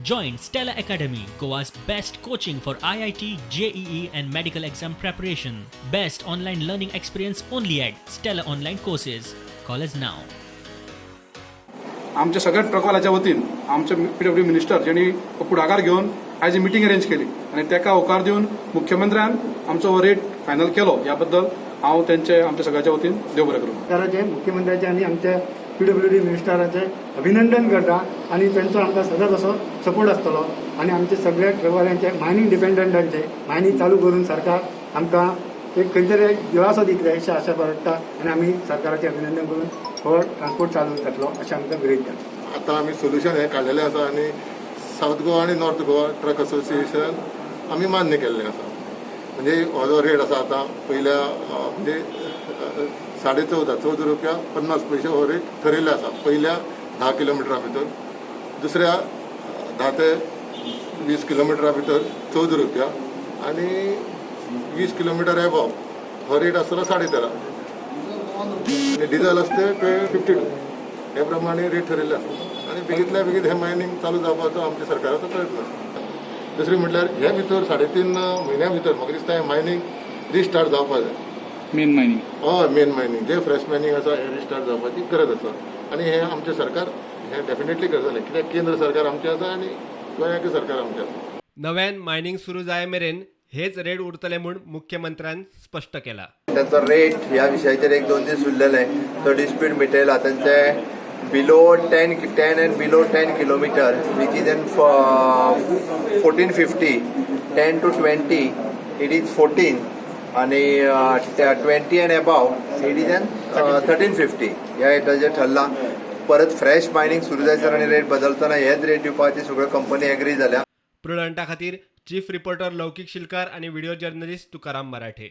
Join Stella Academy, Goa's best coaching for IIT, JEE and medical exam preparation. Best online learning experience only at Stella Online Courses. Call us now. आमच्या सगळ्या ट्रकवाल्याच्या वतीन आमचे PWD minister ज्यांनी पुढाकार घेऊन आयज meeting arrange केली आणि त्याका होकार दिवन मुख्यमंत्र्यान आमचो रेट फायनल केलो याबद्दल हांव त्यांचे आमच्या सगळ्याच्या वतीन देव बरें करूं. सरकाराचे मुख्यमंत्र्याचे आणि आमच्या PWD मिनिस्टराचे अभिनंदन करता आणि त्यांचो आमकां सदांच असो सपोर्ट आसतलो आणि आमचे सगळे ट्रकवाल्यांचे मायनिंग डिपेंडंटांचे मायनिंग चालू करून सरकार आमकां एक खंय तरी दिलासो दितले अशें आशा बाळगता आणि आमी सरकाराचे अभिनंदन करून हो ट्रान्सपोर्ट चालू जातलो अशें आमकां गरयता. आता आमी सोल्युशन हे काडलेलें आसा आणि साऊथ गोवा आणि नॉर्थ गोवा ट्रक असोसिएशन आमी मान्य केल्लें आसा. म्हणजे हो जो रेट आसा आतां पयल्या म्हणजे 14.5 रुपया 50 पैसे हो रेट ठरयल्ले आसा पयल्या 10 किलोमिटरा भितर. दुसऱ्या 10 ते 20 किलोमिटरा भितर 14 रुपया आणि 20 किलोमिटर एबव हो रेट आसतलो 13.5 आणि डिझेल असते 52 हे प्रमाणे रेट ठरयल्ले आसा आणि बेगीतल्या बेगीत हे मायनिंग चालू जावपाचो आमच्या सरकाराचो प्रयत्न आसा. दुसरी म्हटल्यार ह्या भितर 3.5 म्हयन्या भितर म्हाका दिसता हे मायनिंग रिस्टार्ट जावपाक जाय. मेन मायनिंग हय मेन मायनिंग जे फ्रेश मायनिंग आसा हे रिस्टार्ट जावपाची गरज आसा आणि हे आमचे सरकार हे डेफिनेटली करतलें कित्याक केंद्र सरकार आमचें आसा आणि गोंयाचे सरकार आमचें आसा. नव्यान मायनिंग सुरू जाय मेरेन हेच रेट उरतले म्हूण मुख्यमंत्र्यान स्पष्ट केला. त्यांचा रेट ह्या विशयाचेर 1-2 दीस उरलेले तो डिस्प्यूट मिटयला. त्यांचे below 10 and below 10 kilometer which is in 1450, 10 to 20 it is 14 आणि 20 and above it is 1350 ह्या रेटाचेर ठरला. परत फ्रेश मायनिंग सुरू जायसर आणि रेट बदलतना हेच रेट दिवपाची सगळ्यो कंपनी एग्री जाल्या. प्रुडंटा खातीर चीफ रिपोर्टर लौकीक शिलकार आणि व्हिडिओ जर्नलिस्ट तुकाराम मराठे.